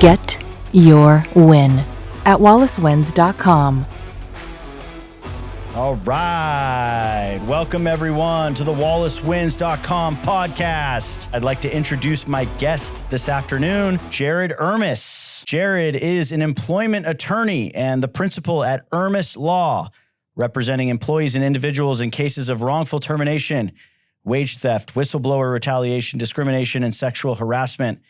Get your win at wallacewins.com. All right. Welcome, everyone, to the wallacewins.com podcast. I'd like to introduce my guest this afternoon, Jared Irmas. Jared is an employment attorney and the principal at Irmas Law, representing employees and individuals in cases of wrongful termination, wage theft, whistleblower retaliation, discrimination, and sexual harassment.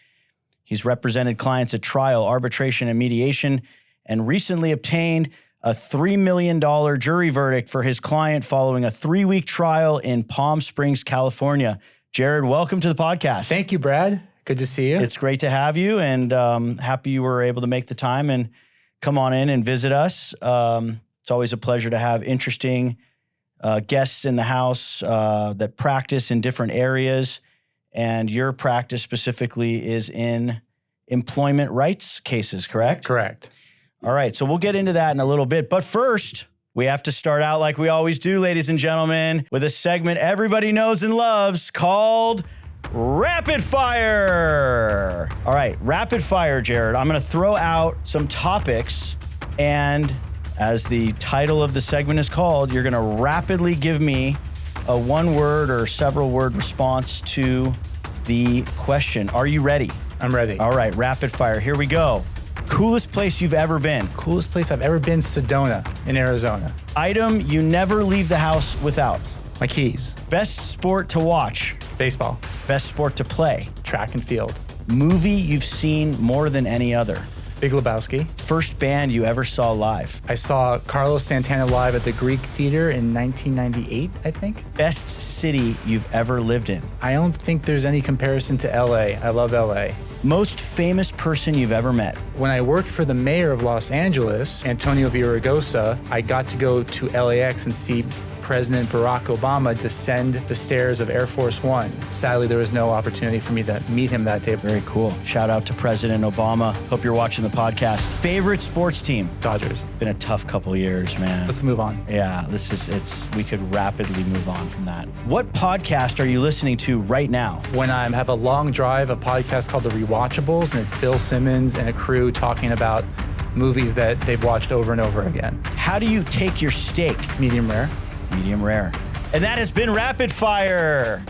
He's represented clients at trial, arbitration, and mediation, and recently obtained a $3 million jury verdict for his client following a 3-week trial in Palm Springs, California. Jared, welcome to the podcast. Thank you, Brad. Good to see you. It's great to have you, and happy you were able to make the time and come on in and visit us. It's always a pleasure to have interesting guests in the house that practice in different areas, and your practice specifically is in employment rights cases, correct? Correct. All right, so we'll get into that in a little bit. But first, we have to start out like we always do, ladies and gentlemen, with a segment everybody knows and loves called Rapid Fire. All right, Rapid Fire, Jared. I'm going to throw out some topics, and as the title of the segment is called, you're going to rapidly give me a one-word or several-word response to the question. Are you ready? I'm ready. All right, rapid fire. Here we go. Coolest place you've ever been? Coolest place I've ever been, Sedona in Arizona. Item you never leave the house without? My keys. Best sport to watch? Baseball. Best sport to play? Track and field. Movie you've seen more than any other? Big Lebowski. First band you ever saw live? I saw Carlos Santana live at the Greek Theater in 1998, I think. Best city you've ever lived in? I don't think there's any comparison to LA. I love LA. Most famous person you've ever met? When I worked for the mayor of Los Angeles, Antonio Villaraigosa, I got to go to LAX and see President Barack Obama descend the stairs of Air Force One. Sadly, there was no opportunity for me to meet him that day. Very cool. Shout out to President Obama. Hope you're watching the podcast. Favorite sports team? Dodgers. Been a tough couple years, man. Let's move on. Yeah, we could rapidly move on from that. What podcast are you listening to right now? When I have a long drive, a podcast called The Rewatchables, and it's Bill Simmons and a crew talking about movies that they've watched over and over again. How do you take your steak? Medium rare. Medium rare. And that has been Rapid Fire.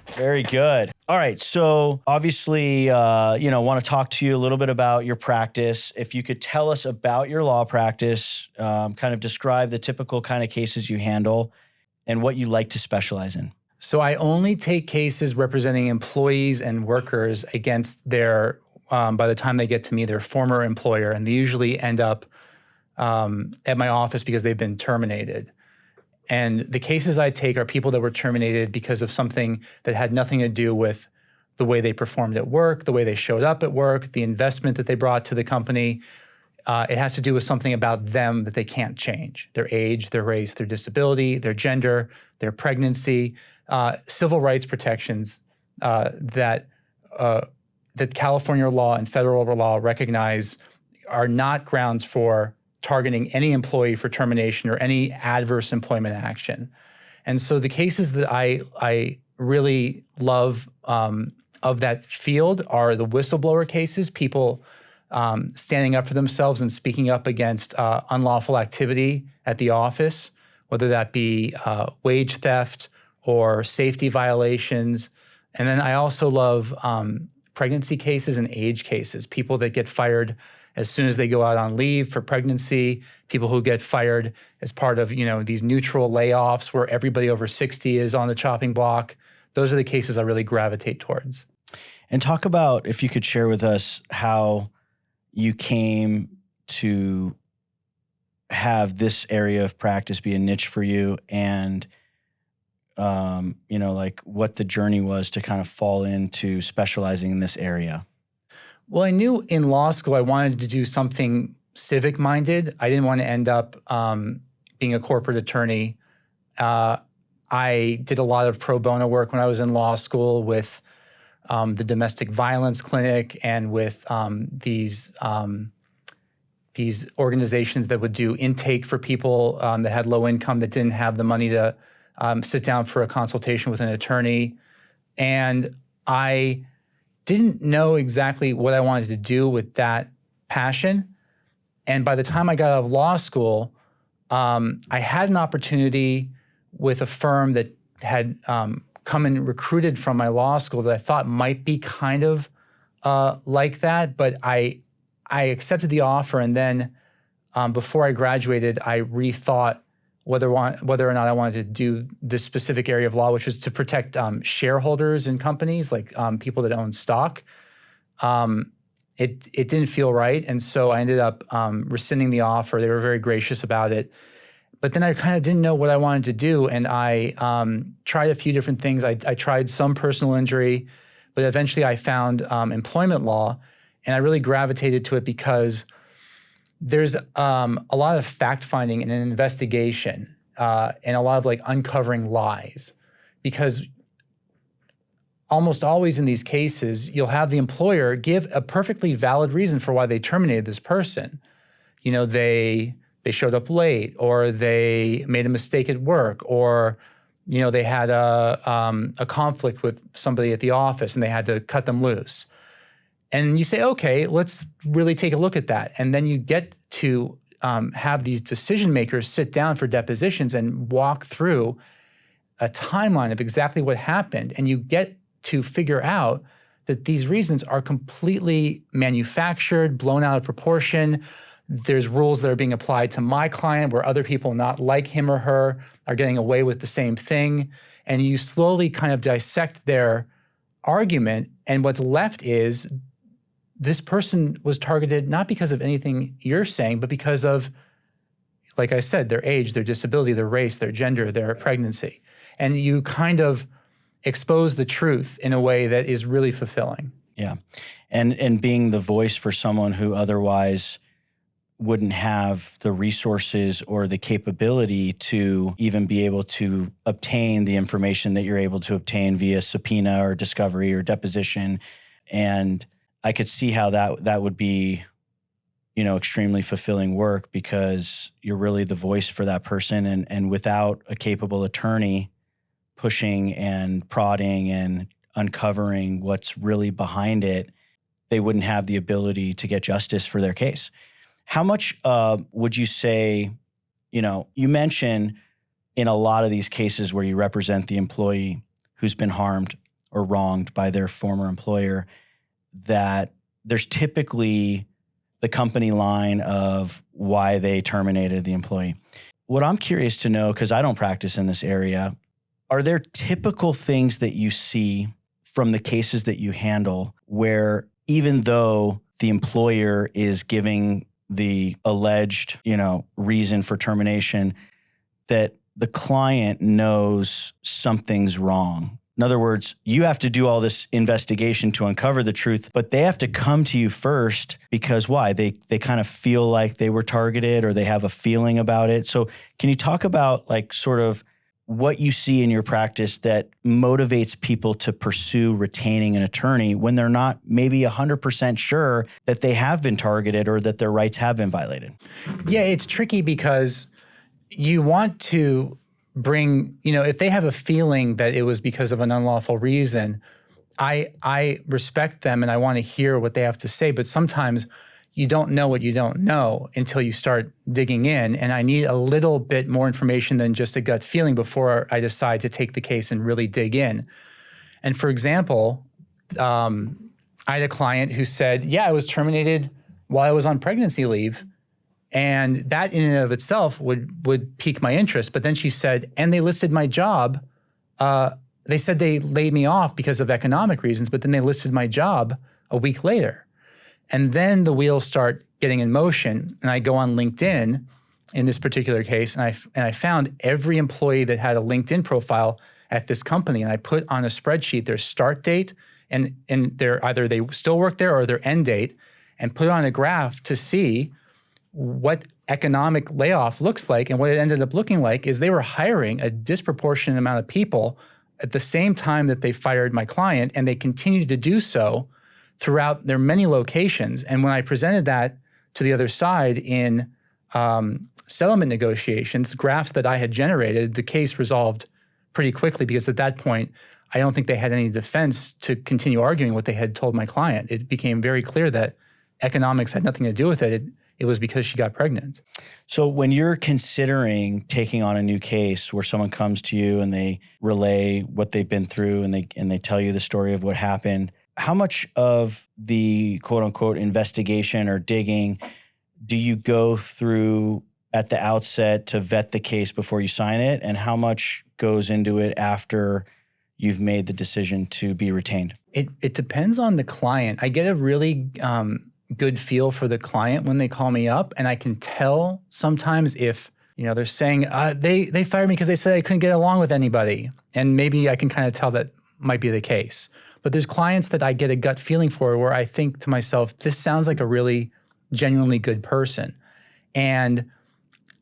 Very good. All right. So obviously, want to talk to you a little bit about your practice. If you could tell us about your law practice, kind of describe the typical kind of cases you handle and what you like to specialize in. So I only take cases representing employees and workers against their, by the time they get to me, their former employer. And they usually end up at my office because they've been terminated. And the cases I take are people that were terminated because of something that had nothing to do with the way they performed at work, the way they showed up at work, the investment that they brought to the company. It has to do with something about them that they can't change: their age, their race, their disability, their gender, their pregnancy, civil rights protections that California law and federal law recognize are not grounds for targeting any employee for termination or any adverse employment action. And so the cases that I really love of that field are the whistleblower cases, people standing up for themselves and speaking up against unlawful activity at the office, whether that be wage theft or safety violations. And then I also love pregnancy cases and age cases, people that get fired as soon as they go out on leave for pregnancy, people who get fired as part of, these neutral layoffs where everybody over 60 is on the chopping block. Those are the cases I really gravitate towards. And talk about, if you could share with us, how you came to have this area of practice be a niche for you, and what the journey was to kind of fall into specializing in this area. Well, I knew in law school I wanted to do something civic-minded. I didn't want to end up being a corporate attorney. I did a lot of pro bono work when I was in law school with the domestic violence clinic and with these organizations that would do intake for people that had low income, that didn't have the money to sit down for a consultation with an attorney. And I didn't know exactly what I wanted to do with that passion. And by the time I got out of law school, I had an opportunity with a firm that had come and recruited from my law school that I thought might be kind of like that, but I accepted the offer, and then before I graduated, I rethought whether or not I wanted to do this specific area of law, which was to protect shareholders in companies, like people that own stock. It didn't feel right, and so I ended up rescinding the offer. They were very gracious about it. But then I kind of didn't know what I wanted to do, and I tried a few different things. I tried some personal injury, but eventually I found employment law, and I really gravitated to it because there's a lot of fact-finding and an investigation and a lot of like uncovering lies. Because almost always in these cases, you'll have the employer give a perfectly valid reason for why they terminated this person. You know, they showed up late, or they made a mistake at work, or, you know, they had a conflict with somebody at the office and they had to cut them loose. And you say, okay, let's really take a look at that. And then you get to have these decision makers sit down for depositions and walk through a timeline of exactly what happened. And you get to figure out that these reasons are completely manufactured, blown out of proportion. There's rules that are being applied to my client where other people not like him or her are getting away with the same thing. And you slowly kind of dissect their argument. And what's left is this person was targeted not because of anything you're saying, but because of, like I said, their age, their disability, their race, their gender, their pregnancy. And you kind of expose the truth in a way that is really fulfilling. Yeah. And being the voice for someone who otherwise wouldn't have the resources or the capability to even be able to obtain the information that you're able to obtain via subpoena or discovery or deposition. And I could see how that would be, you know, extremely fulfilling work, because you're really the voice for that person. And without a capable attorney pushing and prodding and uncovering what's really behind it, they wouldn't have the ability to get justice for their case. How much would you say, you know, you mentioned in a lot of these cases where you represent the employee who's been harmed or wronged by their former employer, that there's typically the company line of why they terminated the employee. What I'm curious to know, because I don't practice in this area, are there typical things that you see from the cases that you handle where even though the employer is giving the alleged, you know, reason for termination, that the client knows something's wrong? In other words, you have to do all this investigation to uncover the truth, but they have to come to you first because why? They kind of feel like they were targeted, or they have a feeling about it. So can you talk about like sort of what you see in your practice that motivates people to pursue retaining an attorney when they're not maybe 100% sure that they have been targeted or that their rights have been violated? Yeah, it's tricky because you want to bring, you know, if they have a feeling that it was because of an unlawful reason, I respect them and I want to hear what they have to say. But sometimes you don't know what you don't know until you start digging in. And I need a little bit more information than just a gut feeling before I decide to take the case and really dig in. And for example, I had a client who said, yeah, I was terminated while I was on pregnancy leave. And that in and of itself would pique my interest. But then she said, and they listed my job. They said they laid me off because of economic reasons, but then they listed my job a week later. And then the wheels start getting in motion. And I go on LinkedIn in this particular case, and I found every employee that had a LinkedIn profile at this company. And I put on a spreadsheet their start date and their either they still work there or their end date, and put on a graph to see what economic layoff looks like. And what it ended up looking like is they were hiring a disproportionate amount of people at the same time that they fired my client, and they continued to do so throughout their many locations. And when I presented that to the other side in settlement negotiations, the graphs that I had generated, the case resolved pretty quickly, because at that point, I don't think they had any defense to continue arguing what they had told my client. It became very clear that economics had nothing to do with it. It was because she got pregnant. So when you're considering taking on a new case where someone comes to you and they relay what they've been through and they tell you the story of what happened, how much of the quote unquote investigation or digging do you go through at the outset to vet the case before you sign it? And how much goes into it after you've made the decision to be retained? It depends on the client. I get a really good feel for the client when they call me up, and I can tell sometimes if they're saying they fired me because they said I couldn't get along with anybody, and maybe I can kind of tell that might be the case. But there's clients that I get a gut feeling for where I think to myself, this sounds like a really genuinely good person. And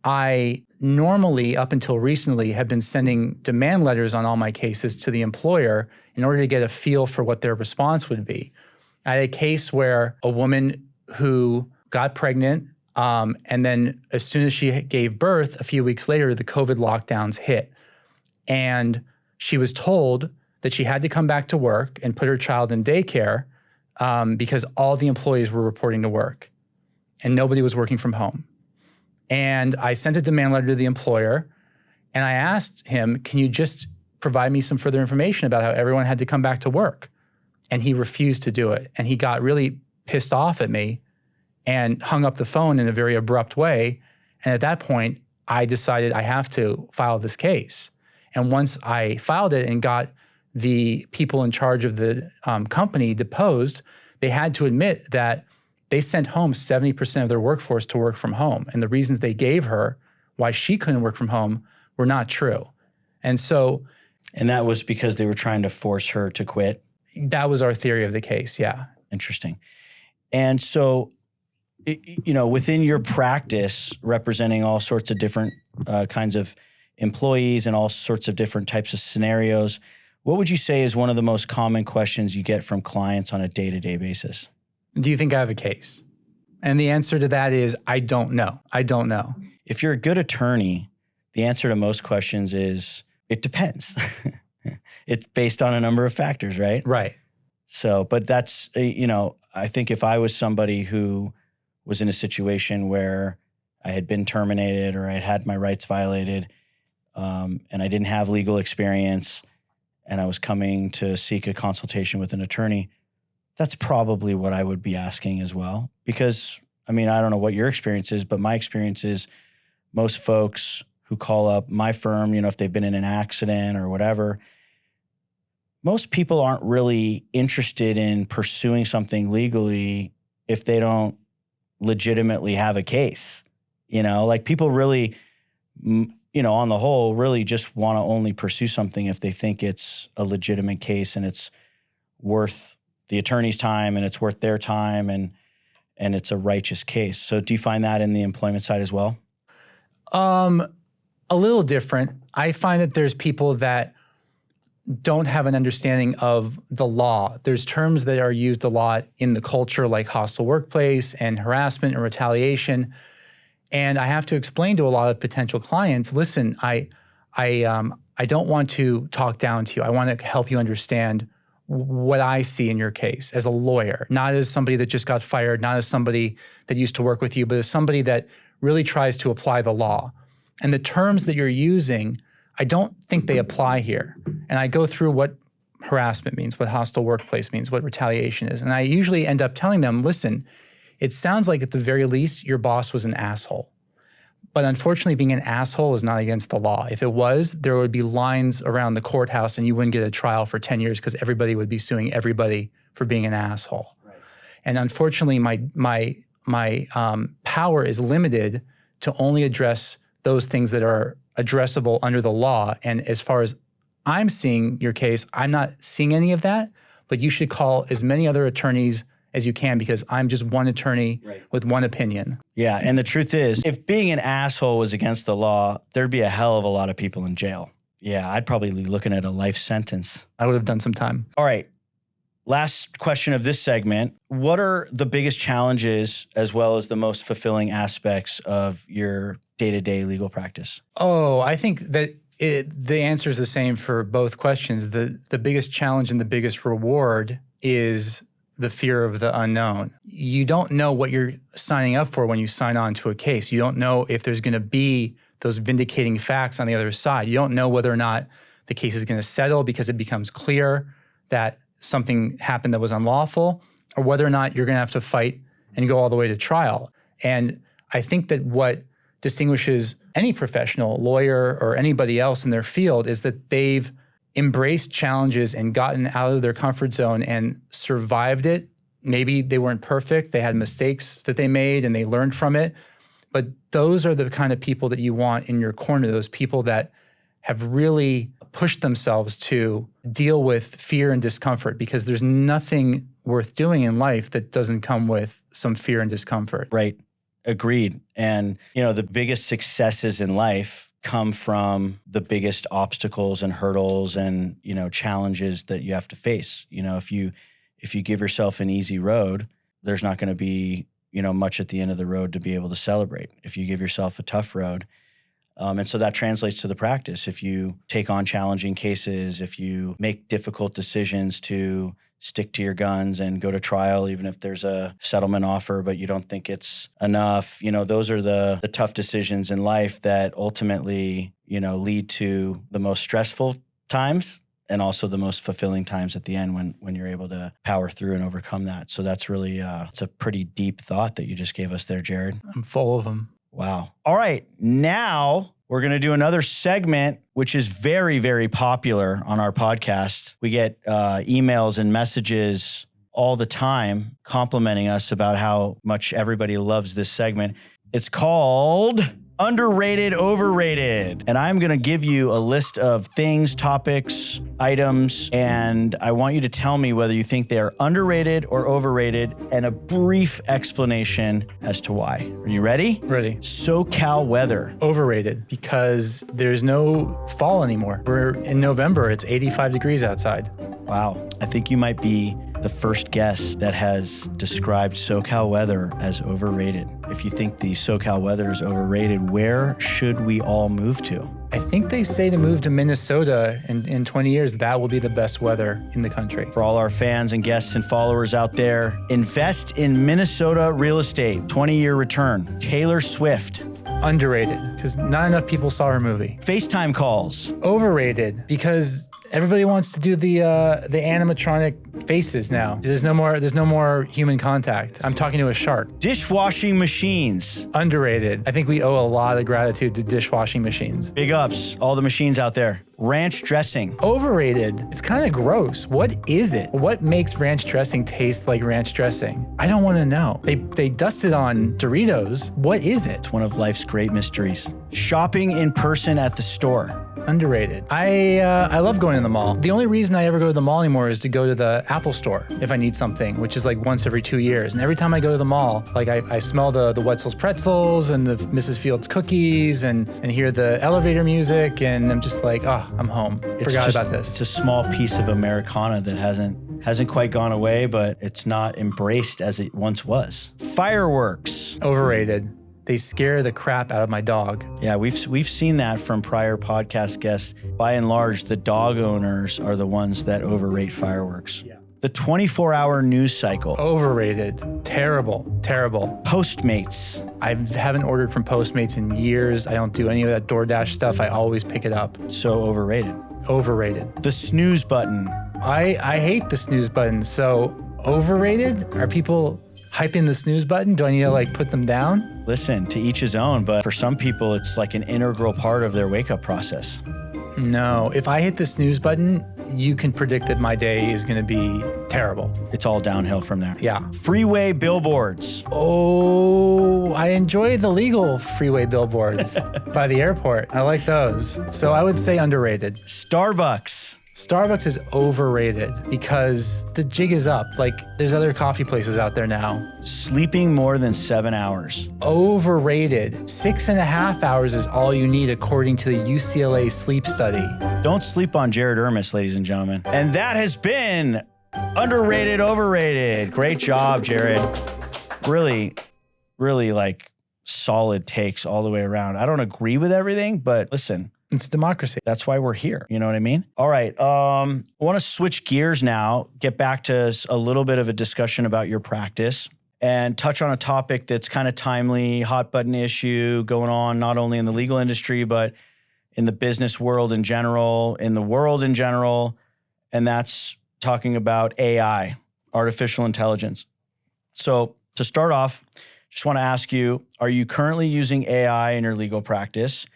I normally, up until recently, have been sending demand letters on all my cases to the employer in order to get a feel for what their response would be. I had a case where a woman who got pregnant, and then as soon as she gave birth, a few weeks later, the COVID lockdowns hit. And she was told that she had to come back to work and put her child in daycare because all the employees were reporting to work and nobody was working from home. And I sent a demand letter to the employer, and I asked him, can you just provide me some further information about how everyone had to come back to work? And he refused to do it. And he got really pissed off at me and hung up the phone in a very abrupt way. And at that point, I decided I have to file this case. And once I filed it and got the people in charge of the company deposed, they had to admit that they sent home 70% of their workforce to work from home. And the reasons they gave her why she couldn't work from home were not true. And that was because they were trying to force her to quit? That was our theory of the case, yeah. Interesting. And so, within your practice, representing all sorts of different kinds of employees and all sorts of different types of scenarios, what would you say is one of the most common questions you get from clients on a day-to-day basis? Do you think I have a case? And the answer to that is, I don't know. I don't know. If you're a good attorney, the answer to most questions is, it depends. It's based on a number of factors, right? Right. So, but that's, I think if I was somebody who was in a situation where I had been terminated or I had my rights violated, and I didn't have legal experience, and I was coming to seek a consultation with an attorney, that's probably what I would be asking as well. Because, I don't know what your experience is, but my experience is most folks who call up my firm, if they've been in an accident or whatever, most people aren't really interested in pursuing something legally if they don't legitimately have a case. Like people really, on the whole, really just want to only pursue something if they think it's a legitimate case and it's worth the attorney's time and it's worth their time and it's a righteous case. So do you find that in the employment side as well? A little different. I find that there's people that don't have an understanding of the law. There's terms that are used a lot in the culture like hostile workplace and harassment and retaliation. And I have to explain to a lot of potential clients, listen, I don't want to talk down to you. I want to help you understand what I see in your case as a lawyer, not as somebody that just got fired, not as somebody that used to work with you, but as somebody that really tries to apply the law. And the terms that you're using, I don't think they apply here. And I go through what harassment means, what hostile workplace means, what retaliation is. And I usually end up telling them, listen, it sounds like at the very least your boss was an asshole. But unfortunately, being an asshole is not against the law. If it was, there would be lines around the courthouse and you wouldn't get a trial for 10 years because everybody would be suing everybody for being an asshole. Right. And unfortunately, my power is limited to only address those things that are addressable under the law. And as far as I'm seeing your case, I'm not seeing any of that, but you should call as many other attorneys as you can because I'm just one attorney with one opinion. Yeah, and the truth is, if being an asshole was against the law, there'd be a hell of a lot of people in jail. Yeah, I'd probably be looking at a life sentence. I would have done some time. All right, last question of this segment. What are the biggest challenges as well as the most fulfilling aspects of your day-to-day legal practice? Oh, I think that The answer is the same for both questions. The biggest challenge and the biggest reward is the fear of the unknown. You don't know what you're signing up for when you sign on to a case. You don't know if there's going to be those vindicating facts on the other side. You don't know whether or not the case is going to settle because it becomes clear that something happened that was unlawful, or whether or not you're going to have to fight and go all the way to trial. And I think that what distinguishes any professional, lawyer, or anybody else in their field is that they've embraced challenges and gotten out of their comfort zone and survived it. Maybe they weren't perfect, they had mistakes that they made and they learned from it. But those are the kind of people that you want in your corner, those people that have really pushed themselves to deal with fear and discomfort, because there's nothing worth doing in life that doesn't come with some fear and discomfort. Right. Agreed. And, the biggest successes in life come from the biggest obstacles and hurdles and, challenges that you have to face. If you give yourself an easy road, there's not going to be, much at the end of the road to be able to celebrate. If you give yourself a tough road, and so that translates to the practice. If you take on challenging cases, if you make difficult decisions to stick to your guns and go to trial, even if there's a settlement offer, but you don't think it's enough. Those are the tough decisions in life that ultimately, lead to the most stressful times and also the most fulfilling times at the end when you're able to power through and overcome that. So that's really, it's a pretty deep thought that you just gave us there, Jared. I'm full of them. Wow. All right. Now we're going to do another segment, which is very, very popular on our podcast. We get emails and messages all the time complimenting us about how much everybody loves this segment. It's called Underrated, Overrated. And I'm going to give you a list of things, topics, items, and I want you to tell me whether you think they are underrated or overrated and a brief explanation as to why. Are you ready? Ready. SoCal weather. Overrated, because there's no fall anymore. We're in November. It's 85 degrees outside. Wow. I think you might be the first guest that has described SoCal weather as overrated. If you think the SoCal weather is overrated, where should we all move to? I think they say to move to Minnesota in 20 years. That will be the best weather in the country. For all our fans and guests and followers out there, invest in Minnesota real estate. 20-year return. Taylor Swift. Underrated, because not enough people saw her movie. FaceTime calls. Overrated, because everybody wants to do the animatronic faces now. There's no more human contact. I'm talking to a shark. Dishwashing machines. Underrated. I think we owe a lot of gratitude to dishwashing machines. Big ups, all the machines out there. Ranch dressing. Overrated. It's kind of gross. What is it? What makes ranch dressing taste like ranch dressing? I don't want to know. They dusted on Doritos. What is it? It's one of life's great mysteries. Shopping in person at the store. Underrated. I love going to the mall. The only reason I ever go to the mall anymore is to go to the Apple store if I need something, which is like once every 2 years. And every time I go to the mall, like I smell the Wetzel's pretzels and the Mrs. Fields cookies and hear the elevator music, and I'm just like, oh, I'm home. Forgot about this. It's a small piece of Americana that hasn't quite gone away, but it's not embraced as it once was. Fireworks. Overrated. They scare the crap out of my dog. Yeah, we've seen that from prior podcast guests. By and large, the dog owners are the ones that overrate fireworks. Yeah. The 24-hour news cycle. Overrated. Terrible. Postmates. I haven't ordered from Postmates in years. I don't do any of that DoorDash stuff. I always pick it up. So overrated. Overrated. The snooze button. I hate the snooze button. So overrated? Are people hyping the snooze button? Do I need to put them down? Listen, to each his own, but for some people, it's like an integral part of their wake-up process. No, if I hit the snooze button, you can predict that my day is going to be terrible. It's all downhill from there. Yeah. Freeway billboards. Oh, I enjoy the legal freeway billboards by the airport. I like those. So I would say underrated. Starbucks. Starbucks is overrated because the jig is up. There's other coffee places out there now. Sleeping more than 7 hours. Overrated. 6.5 hours is all you need according to the UCLA sleep study. Don't sleep on Jared Irmas, ladies and gentlemen. And that has been Underrated, Overrated. Great job, Jared. Really solid takes all the way around. I don't agree with everything, but listen, It's a democracy. That's why we're here. You know what I mean? All right. I want to switch gears now, get back to a little bit of a discussion about your practice and touch on a topic that's kind of timely, hot button issue going on, not only in the legal industry, but in the business world in general, in the world in general. And that's talking about AI, artificial intelligence. So to start off, just want to ask you, are you currently using AI in your legal practice?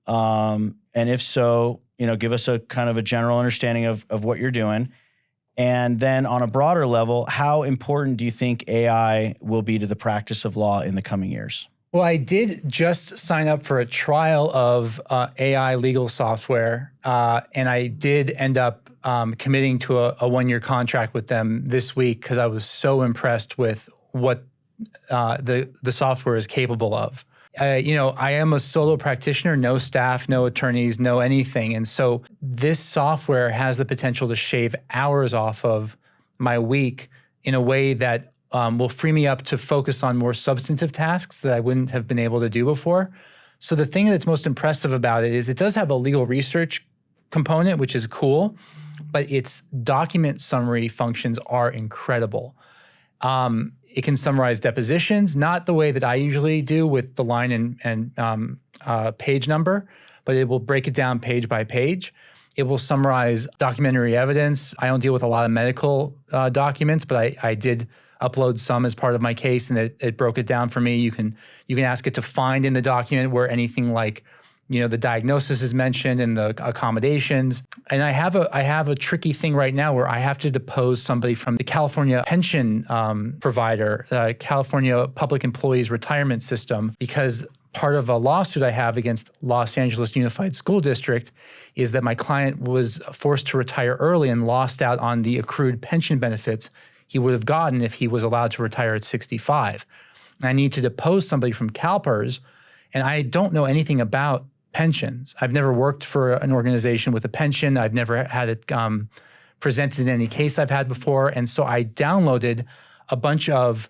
And if so, give us a kind of a general understanding of what you're doing. And then on a broader level, how important do you think AI will be to the practice of law in the coming years? Well, I did just sign up for a trial of AI legal software, and I did end up committing to a one-year contract with them this week because I was so impressed with what the software is capable of. I am a solo practitioner, no staff, no attorneys, no anything. And so this software has the potential to shave hours off of my week in a way that will free me up to focus on more substantive tasks that I wouldn't have been able to do before. So the thing that's most impressive about it is it does have a legal research component, which is cool, but its document summary functions are incredible. It can summarize depositions, not the way that I usually do with the line and page number, but it will break it down page by page. It will summarize documentary evidence. I don't deal with a lot of medical documents, but I did upload some as part of my case, and it broke it down for me. You can ask it to find in the document where anything like the diagnosis is mentioned and the accommodations. And I have a tricky thing right now where I have to depose somebody from the California pension provider, the California Public Employees Retirement System, because part of a lawsuit I have against Los Angeles Unified School District is that my client was forced to retire early and lost out on the accrued pension benefits he would have gotten if he was allowed to retire at 65. And I need to depose somebody from CalPERS, and I don't know anything about pensions. I've never worked for an organization with a pension. I've never had it presented in any case I've had before. And so I downloaded a bunch of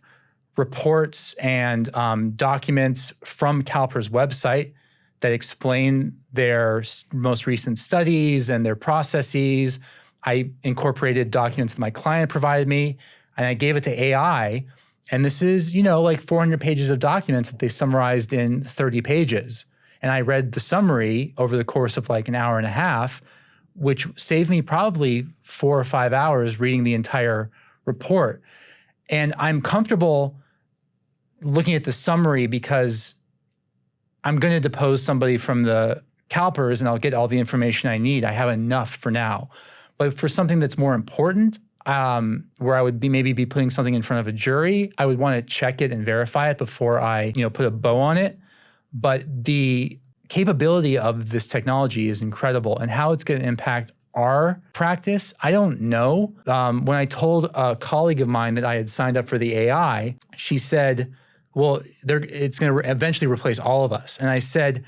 reports and documents from CalPERS website that explain their most recent studies and their processes. I incorporated documents that my client provided me, and I gave it to AI. And this is, like 400 pages of documents that they summarized in 30 pages. And I read the summary over the course of like an hour and a half, which saved me probably 4 or 5 hours reading the entire report. And I'm comfortable looking at the summary because I'm going to depose somebody from the CalPERS and I'll get all the information I need. I have enough for now. But for something that's more important, where I would maybe be putting something in front of a jury, I would want to check it and verify it before I put a bow on it. But the capability of this technology is incredible, and how it's going to impact our practice, I don't know. When I told a colleague of mine that I had signed up for the AI, she said, well, it's going to eventually replace all of us. And I said,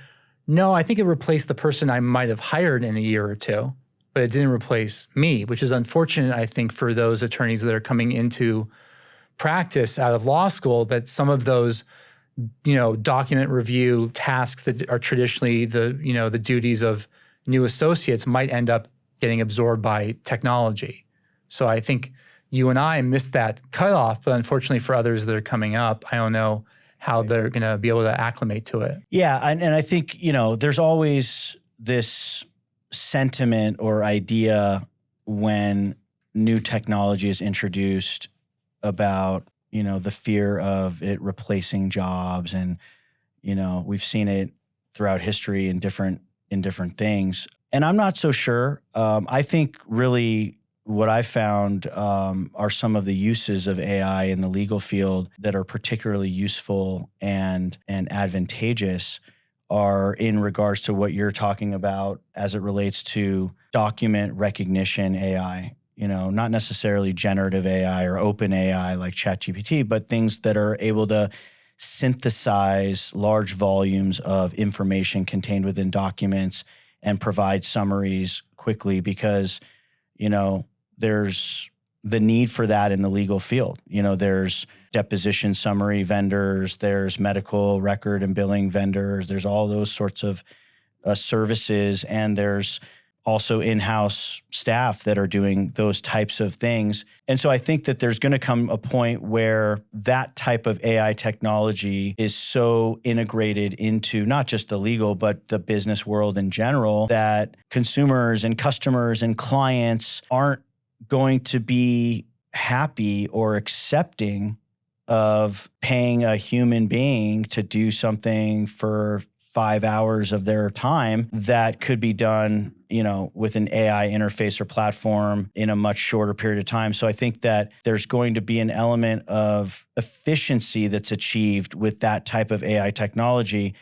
no, I think it replaced the person I might have hired in a year or two, but it didn't replace me, which is unfortunate, I think, for those attorneys that are coming into practice out of law school, that some of those document review tasks that are traditionally the duties of new associates might end up getting absorbed by technology. So I think you and I missed that cutoff, but unfortunately for others that are coming up, I don't know how they're going to be able to acclimate to it. Yeah, and I think, there's always this sentiment or idea when new technology is introduced about the fear of it replacing jobs. And, we've seen it throughout history in different things. And I'm not so sure. I think really what I found are some of the uses of AI in the legal field that are particularly useful and advantageous are in regards to what you're talking about as it relates to document recognition AI. Not necessarily generative AI or open AI like ChatGPT, but things that are able to synthesize large volumes of information contained within documents and provide summaries quickly, because, there's the need for that in the legal field. There's deposition summary vendors, there's medical record and billing vendors, there's all those sorts of services, and there's also in-house staff that are doing those types of things. And so I think that there's going to come a point where that type of AI technology is so integrated into not just the legal, but the business world in general, that consumers and customers and clients aren't going to be happy or accepting of paying a human being to do something for 5 hours of their time that could be done, with an AI interface or platform in a much shorter period of time. So I think that there's going to be an element of efficiency that's achieved with that type of AI technology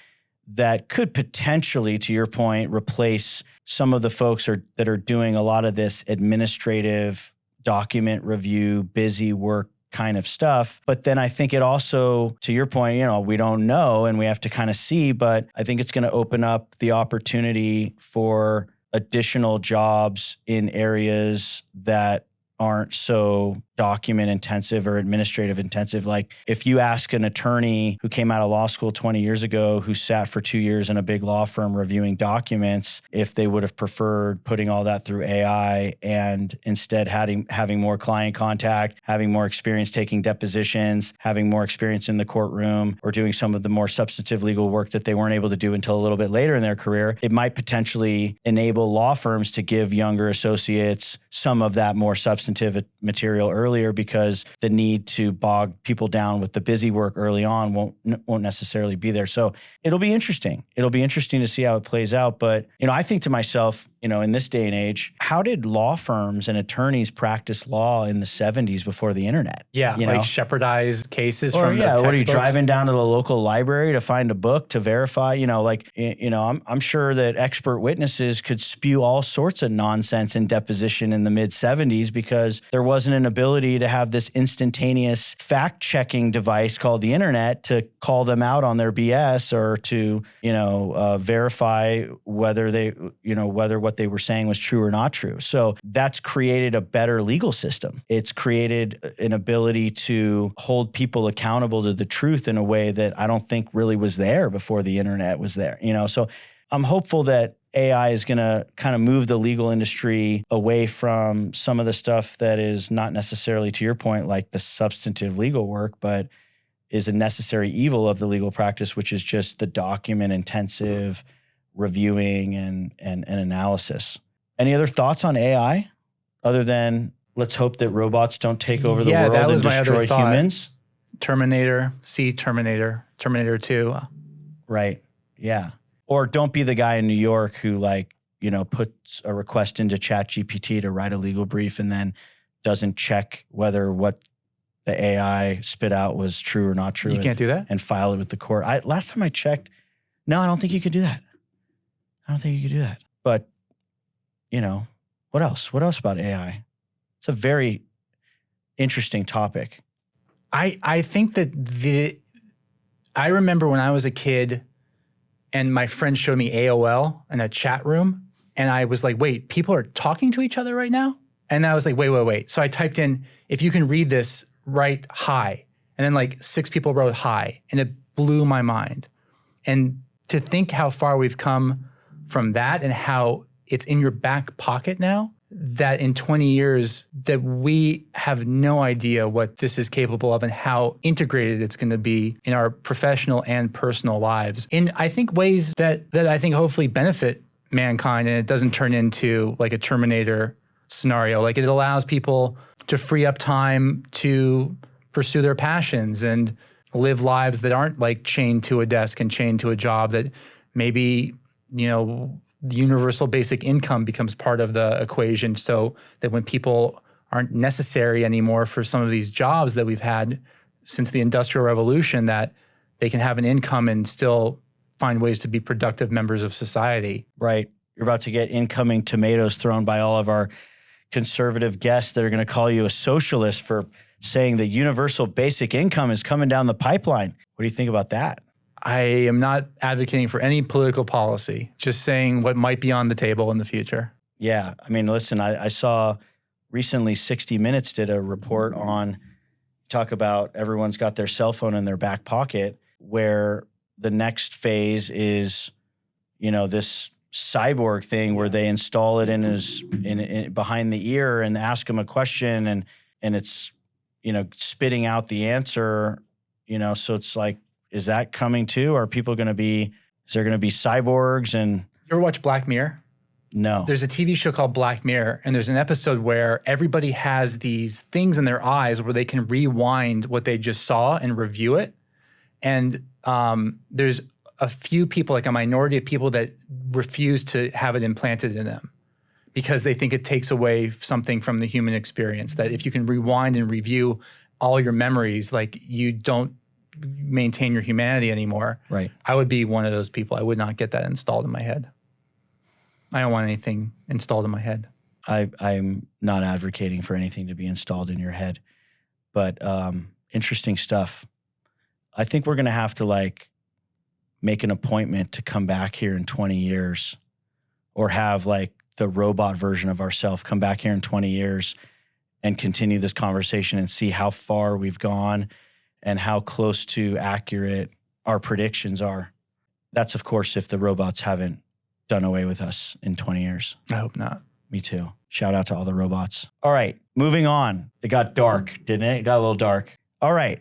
that could potentially, to your point, replace some of the folks that are doing a lot of this administrative document review, busy work kind of stuff. But then I think it also, to your point, we don't know and we have to kind of see, but I think it's going to open up the opportunity for additional jobs in areas that aren't so document intensive or administrative intensive. Like if you ask an attorney who came out of law school 20 years ago, who sat for 2 years in a big law firm reviewing documents, if they would have preferred putting all that through AI and instead having more client contact, having more experience taking depositions, having more experience in the courtroom, or doing some of the more substantive legal work that they weren't able to do until a little bit later in their career, it might potentially enable law firms to give younger associates some of that more substantive material earlier, because the need to bog people down with the busy work early on won't necessarily be there. So it'll be interesting. It'll be interesting to see how it plays out. But, I think to myself, in this day and age, how did law firms and attorneys practice law in the 70s before the internet? Yeah, like shepherdized cases or from the textbooks. What are you driving down to the local library to find a book to verify? I'm sure that expert witnesses could spew all sorts of nonsense in deposition in the mid 70s because there wasn't an ability to have this instantaneous fact-checking device called the internet to call them out on their BS or to, verify whether what they were saying was true or not true. So that's created a better legal system. It's created an ability to hold people accountable to the truth in a way that I don't think really was there before the internet was there. So I'm hopeful that AI is going to kind of move the legal industry away from some of the stuff that is not necessarily, to your point, like the substantive legal work, but is a necessary evil of the legal practice, which is just the document intensive reviewing and analysis. Any other thoughts on AI other than let's hope that robots don't take over the world and destroy humans? Terminator, Terminator 2. Right. Yeah. Or don't be the guy in New York who puts a request into ChatGPT to write a legal brief and then doesn't check whether what the AI spit out was true or not true. You can't do that? And file it with the court. Last time I checked, no, I don't think you could do that. But, what else? What else about AI? It's a very interesting topic. I think that I remember when I was a kid and my friend showed me AOL in a chat room and I was like, wait, people are talking to each other right now? And I was like, wait. So I typed in, if you can read this, write hi. And then 6 people wrote hi and it blew my mind. And to think how far we've come from that and how it's in your back pocket now, that in 20 years that we have no idea what this is capable of and how integrated it's going to be in our professional and personal lives in, I think, ways that I think hopefully benefit mankind, and it doesn't turn into like a Terminator scenario. Like it allows people to free up time to pursue their passions and live lives that aren't chained to a desk and chained to a job, that maybe, the universal basic income becomes part of the equation, so that when people aren't necessary anymore for some of these jobs that we've had since the Industrial Revolution, that they can have an income and still find ways to be productive members of society. Right. You're about to get incoming tomatoes thrown by all of our conservative guests that are going to call you a socialist for saying the universal basic income is coming down the pipeline. What do you think about that? I am not advocating for any political policy, just saying what might be on the table in the future. Yeah. I mean, listen, I saw recently 60 Minutes did a report on, talk about everyone's got their cell phone in their back pocket, where the next phase is, this cyborg thing where they install it in his behind the ear and ask him a question and it's spitting out the answer, so it's like, is that coming too? Is there going to be cyborgs? And You ever watch Black Mirror? No. There's a TV show called Black Mirror, and there's an episode where everybody has these things in their eyes where they can rewind what they just saw and review it. And there's a few people, like a minority of people, that refuse to have it implanted in them because they think it takes away something from the human experience, that if you can rewind and review all your memories, like you don't maintain your humanity anymore. Right. I would be one of those people. I would not get that installed in my head. I don't want anything installed in my head. I'm not advocating for anything to be installed in your head, but interesting stuff. I think we're going to have to make an appointment to come back here in 20 years or have the robot version of ourselves come back here in 20 years and continue this conversation and see how far we've gone and how close to accurate our predictions are. That's, of course, if the robots haven't done away with us in 20 years. I hope not. Me too. Shout out to all the robots. All right, moving on. It got dark, didn't it? It got a little dark. All right.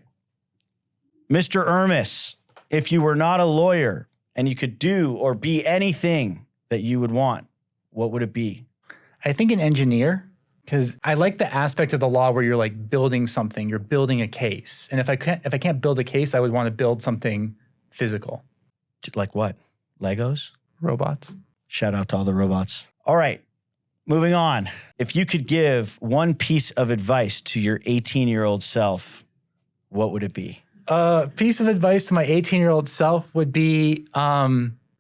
Mr. Irmas, if you were not a lawyer and you could do or be anything that you would want, what would it be? I think an engineer, because I like the aspect of the law where you're building something, you're building a case. And if I can't build a case, I would want to build something physical. Like what? Legos? Robots. Shout out to all the robots. All right, moving on. If you could give one piece of advice to your 18-year-old self, what would it be? Piece of advice to my 18-year-old self would be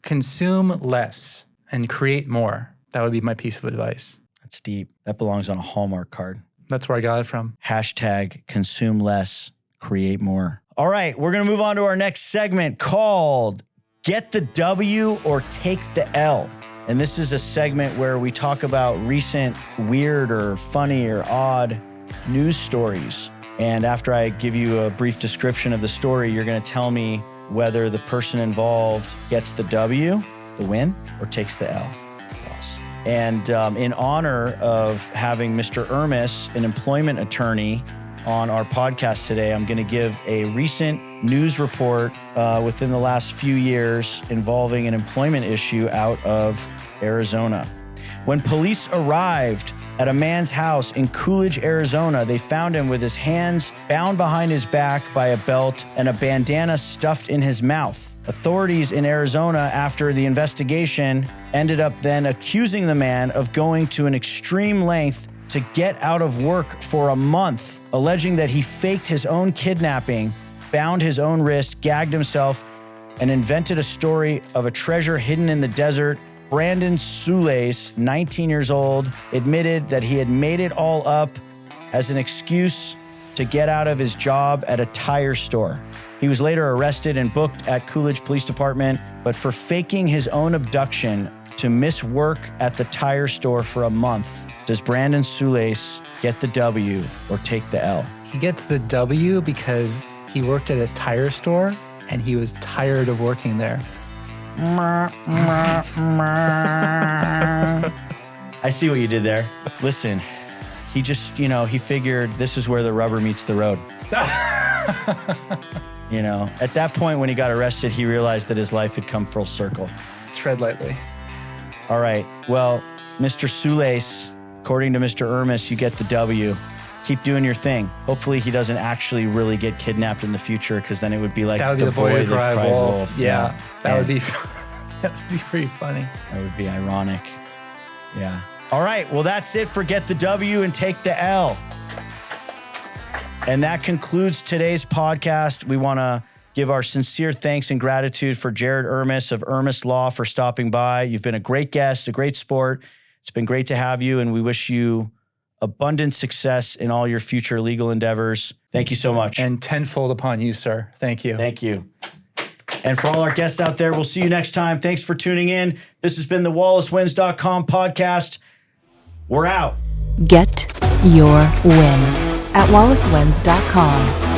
consume less and create more. That would be my piece of advice. That's deep. That belongs on a Hallmark card. That's where I got it from. # consume less, create more. All right, we're going to move on to our next segment called Get the W or Take the L. And this is a segment where we talk about recent weird or funny or odd news stories. And after I give you a brief description of the story, you're going to tell me whether the person involved gets the W, the win, or takes the L, loss. And in honor of having Mr. Irmas, an employment attorney, on our podcast today, I'm going to give a recent news report within the last few years involving an employment issue out of Arizona. When police arrived at a man's house in Coolidge, Arizona, they found him with his hands bound behind his back by a belt and a bandana stuffed in his mouth. Authorities in Arizona, after the investigation, ended up then accusing the man of going to an extreme length to get out of work for a month, alleging that he faked his own kidnapping, bound his own wrist, gagged himself, and invented a story of a treasure hidden in the desert. Brandon Soulace, 19 years old, admitted that he had made it all up as an excuse to get out of his job at a tire store. He was later arrested and booked at Coolidge Police Department, but for faking his own abduction to miss work at the tire store for a month. Does Brandon Soulace get the W or take the L? He gets the W because he worked at a tire store and he was tired of working there. I see what you did there. Listen, he just, he figured this is where the rubber meets the road. At that point when he got arrested, he realized that his life had come full circle. Tread lightly. All right. Well, Mr. Soulace, according to Mr. Irmas, you get the W. Keep doing your thing. Hopefully he doesn't actually really get kidnapped in the future, because then it would be like that would be the boy who cried wolf. Yeah. That would be pretty funny. That would be ironic. Yeah. All right. Well, that's it for Get the W and Take the L. And that concludes today's podcast. We want to give our sincere thanks and gratitude for Jared Irmas of Irmas Law for stopping by. You've been a great guest, a great sport. It's been great to have you, and we wish you abundant success in all your future legal endeavors. Thank you so much. And tenfold upon you, sir. Thank you. Thank you. And for all our guests out there, we'll see you next time. Thanks for tuning in. This has been the WallaceWins.com podcast. We're out. Get your win at wallacewins.com.